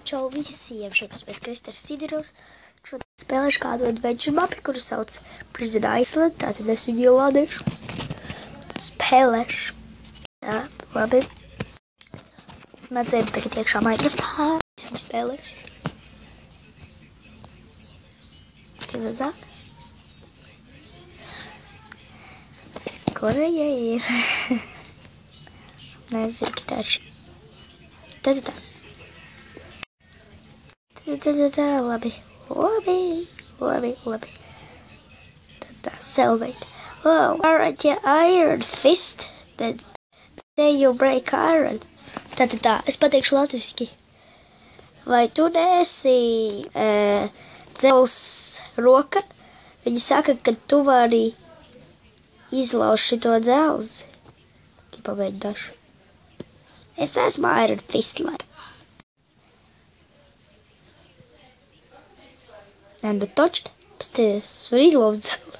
Čau visiem, šeit es Kristers Sidirovs. Šodien spēlēšu kādu adventure mapi, kuru sauc Prison Island. Tātad es viņu ielādēšu. Spēlēšu. Jā, labi. Mazliet tagad iekšā Minecraftā. Es viņu spēlēšu. Tagad tā. Kur viņa ir? Nezinu, taču. Tad tā. Labi. Tad tā, Selvate. Oh, alright, yeah, Iron Fist, but say you break iron. Tad tā, es pateikšu latviski. Vai tu neesi dzels roka? Viņi saka, ka tu vari izlauzt šito dzelzi. Pamēģināšu. Es esmu Iron Fist, lai. And the touched, es varu izlauzt dzelzi.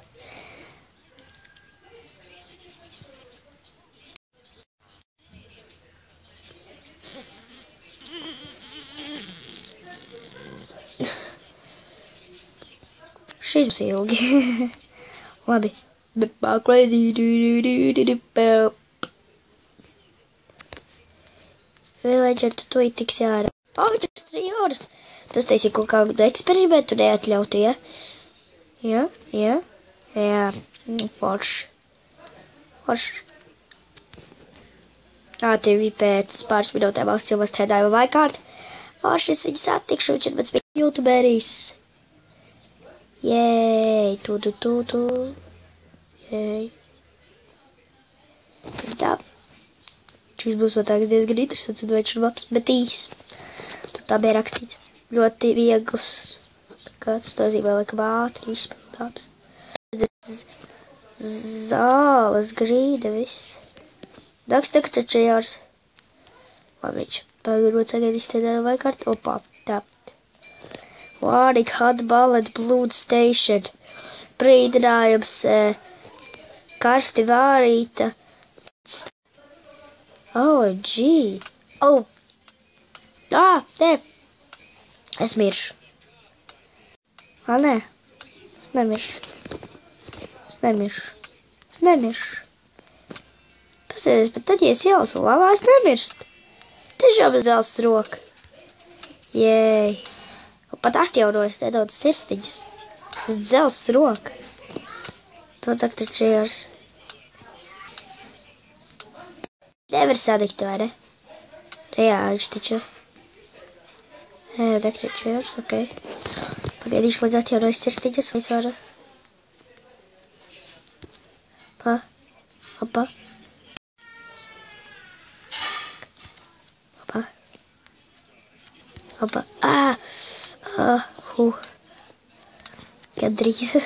Šis būs ilgi. Labi. Crazy. Villager, tu to tiksi ārā. 3 horas. Tu uztaisīji kaut kādu eksperimentu, neatļautu, ja? Jā. Forši. Tev pēc pāris minūtēm augstilmas tēdāju vajkārt. Forši, es viņu satikšu, viņš ir mans youtuberis. Jēj, tu. Jēj. Tā. Šis būs vēl tagad diezgan interesants adventure maps, bet īs. Tur tā bija rakstīts. Ļoti viegls. Kāds to zīmē, laikam ātri izpildāms. Zāles, grīda, viss. Daks taču jārs. Labi, viņš pagarbot sagaidīs tēdāju vajkārt. Opā, tā. Warning, hot bullet, blood station. Brīdinājums, karsti vārīta. Gee. Nē. Es miršu. Nē. Es nemiršu. Pasēdies, bet tad, ja es jaucu lavā, es nemirstu. Tiešām es dzelzs roka. Jēj. Pat atjaunojas nedaudz sirsniņas. Tas dzelzs roka. To tak čījās. Nevar sadikt, vai ne? Jā, viņš taču. Čījās, ok. Pagaidīšu, līdz atjaunojas sirsniņas, līdz vara. Opa. Gandrīz.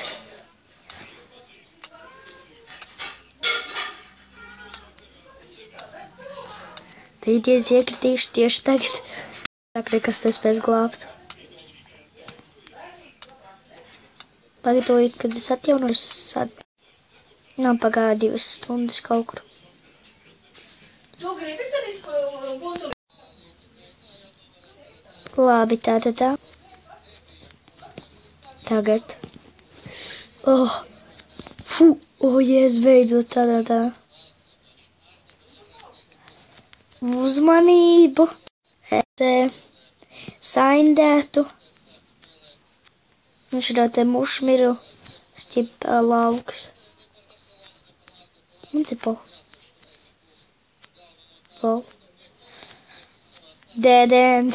Teidies iekritīšu tieši tagad. Tak nekas nespēs glābt. Pagatavojiet, kad es atjaunojos. Nav pagāja 2 stundas kaut kur. Tu gribi tenis, ko tu... Labi, tā. Tagad. Jēs, beidzot, tā. Uzmanību. Saindētu. Un šitā te mušmiru šķip lauks. Municipal. Dead end.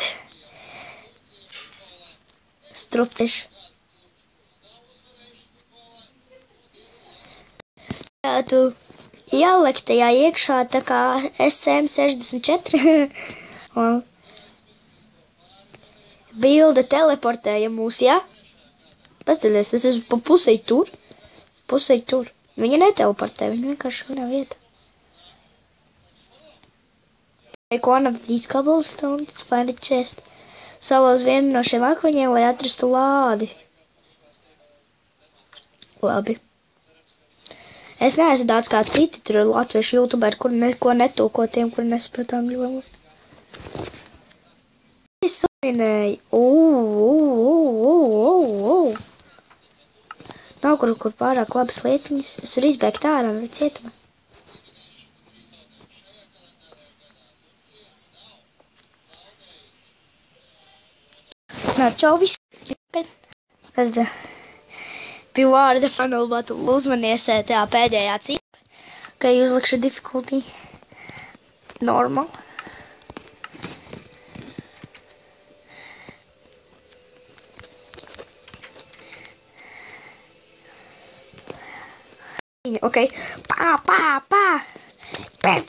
Strupciš. Tu ielikt tajā iekšā tā kā SM64. Un bilde teleportēja mūs, ja? Paskaties, es esmu pa pusei tur. Viņa neteleportē, viņa vienkārši vienā vietā. Take one of these cobblestones, find a chest. Salauz vienu no šiem akmeņiem, lai atrastu lādi. Labi. Es neesmu tāds kā citi, tur ir latviešu youtuberi, kur neko netulko tiem, kur nesaprot angļu valodu. Es nominēja. Nav kur pārāk labas lietiņas. Es varu izbēgt ārā no cietuma. Nā, čau visi. Tad beware the funnel battle. Uzmanies tajā pēdējā cīņā, ka uzlikšu difficulty normal. Ok. Pā. Pēk.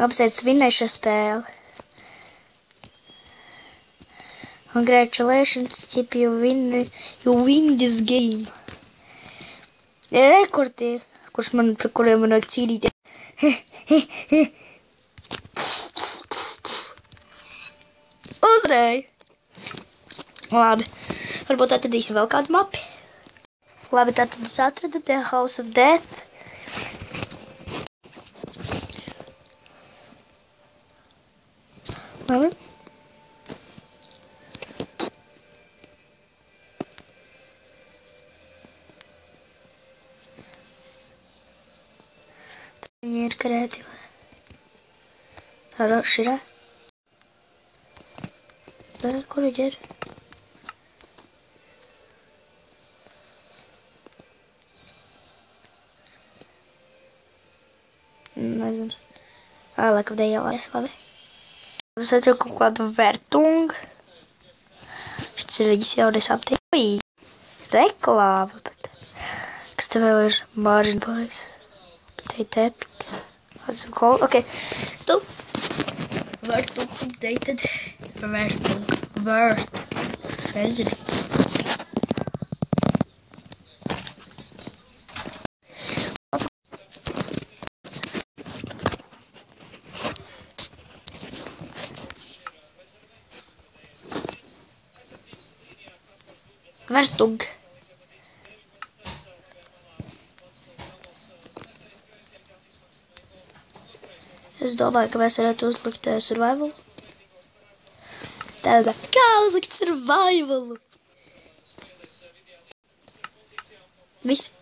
Apsveic, vinnēju šo spēli. Congratulations, Chip, you win this game. Rekordi, par kuriem man vajag cīnīties. Uzreiz. Labi, varbūt atradīsim vēl kādu mapi. Labi, tātad es atradu The House of Death. Labi. Viņa ir kreatīva. Tā širā. Kur viņa ir? Nezinu. Laikam dēļās, labi. Es atceru kaut kādu vērtungu. Šis ir viņas jaunais aptīk. Ui, reklāma, bet. Kas te vēl ir? Margin Boys. Date Epic. Ok. Stop. Vērtung updated. Vērtung. Vērt. Nezinu. Vērtung. Es domāju, ka mēs varētu uzlikt survival. Tāda, kā uzlikt survivalu? Viss.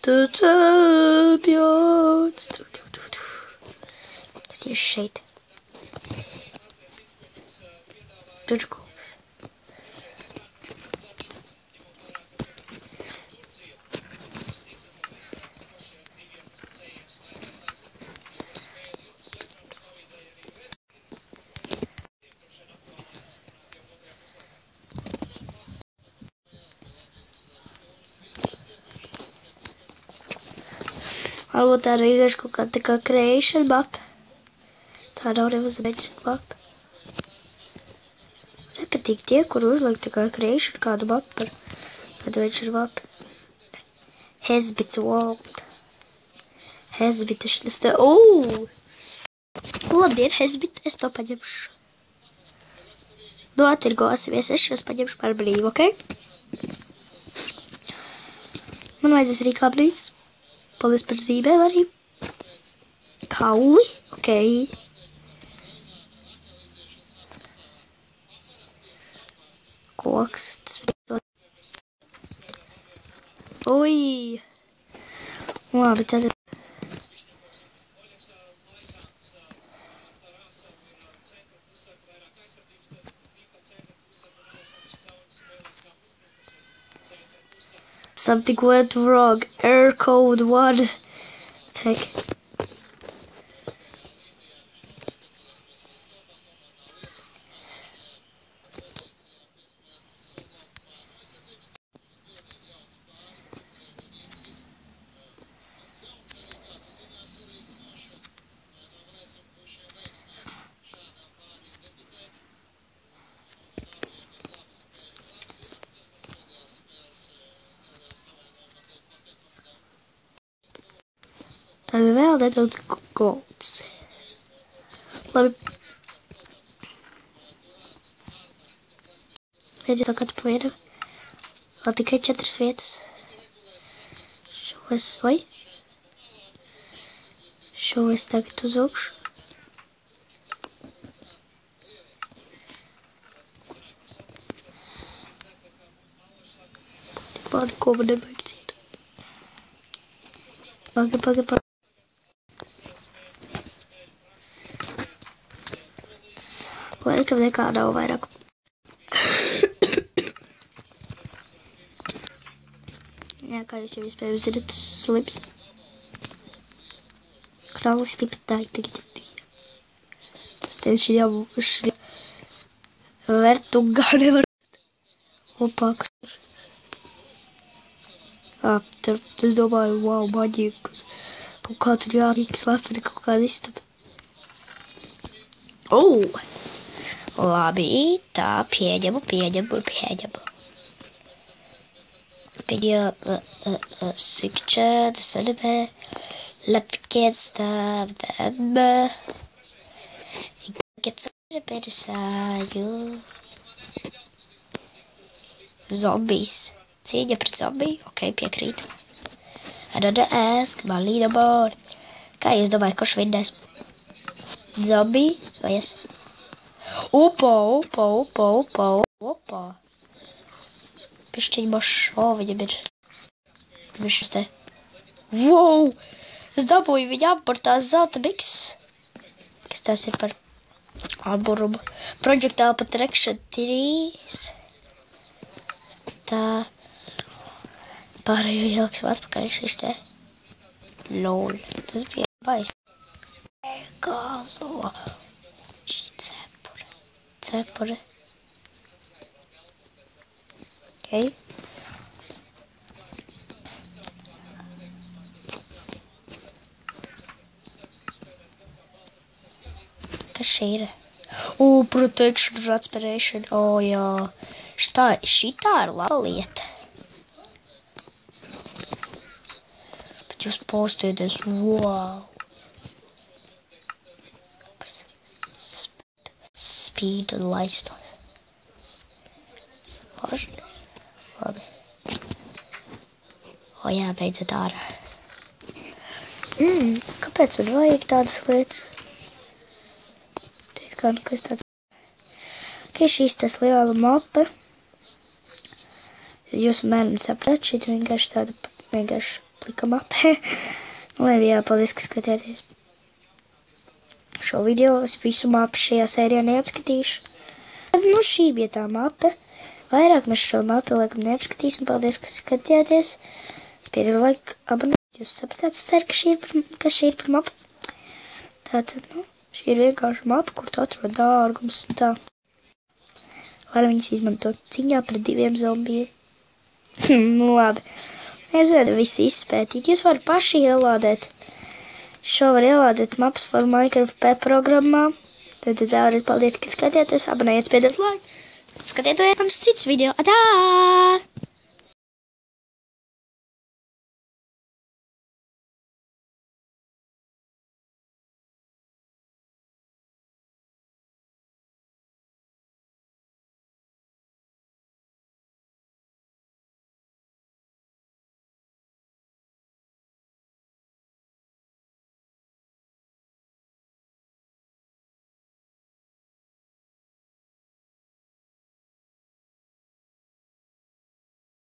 Tu čempions. Es iešu šeit. Tučku. Varbūt tā arī ir kaut kāda tā kā creation map. Tā nav nemaz creation map. Nepatīk tie, kur uzliek tā kā creation kādu mapu par adventure map. Hezbits World. Hezbit, es te... Labdien, Hezbit, es to paņemšu. Nu, atirgosimies, es šos paņemšu par brīvu, ok? Man vajadzēs arī kāpnītes. Paldies par zīmēm arī. Kauli, ok. Koks. Ui. Labi, tad... Something went wrong. Error code 1. Tech. Tad vēl nedaudz golds. Labi. Redziet, kā tu pavienam. Vēl tikai 4 vietas. Šos, vai? Šo es tagad uz augšu. Man ko man nevajag citu. Paga. Laikam nekā nav vairāk. Jā, kā jūs jau iespējams zināt, slips. Kralis tipa tagad. Tas tieši jābūt vērtugā nevar. Opāk. Tur, es domāju, wow, maģija, kaut kā tur jārīk slepeni, kaut kāda istaba. Labi, tā, pieņemu. Switcher, das anime, Lapkets, them. Get some better side. Zombies. Cīņa pret zombiju? Ok, piekrīt. Another ask, man leaderboard. Kā jūs domājat, kurš vinnēs? Zombiji vai es? Opa. Pišķiņ mošo, viņam ir. Viņš te. Wow! Es dabūju viņam par tās zelta miks. Kas tas ir par amburumu? Project Alpha Traction 3. Tā. Pārējo ieliksim atpakaļ šis te. Lol. Tas bija bais. Gāzo. Šī cepure. Ok. Kas šī ir? Protection, aspiration. Jā. Šitā ir laba lieta. Jūs postēties, wow. Speed un laisto. Labi. Jā, beidzot ārā. Kāpēc man vajag tādas lietas? Tīt kā, kas tāds. Ok, šīs tas liela mapa. Jūs mēram saprat, šeit vienkārši tāda, plika mape. Labi, jā, paldies, ka skatījāties. Šo video es visu mapu šajā sērijā neapskatīšu. Šī bija tā mape. Vairāk mēs šo mapu laikam neapskatīsim. Paldies, ka skatījāties. Spiediet laiku, abonēt. Jūs sapratāt, es ceru, ka šī ir par mapu. Tātad, šī ir vienkārši mapa, kur tu atrod dārgumus un tā. Var viņus izmantot ciņā pret 2 zombijiem. Labi. Es varu visu izpētīt. Jūs varat paši ielādēt. Šo var ielādēt Maps for Minecraft P programmā. Tad vēlreiz paldies, ka skatījāties. Abonējiet, spiediet laiku. Skatieties manas citas video. Atā!